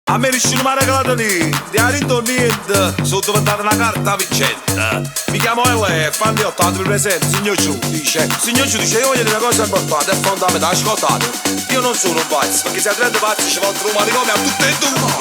A me nessuno mi ha regalato niente, di ha detto niente, sono diventata una carta vincente. Mi chiamo L, fan di 80, mi presento, signor Giù, dice, io voglio dire una cosa importante, è fondamentale, ascoltate. Io non sono un pazzo, perché se a 30 pazzi ci vogliono un manicomio a tutte e due.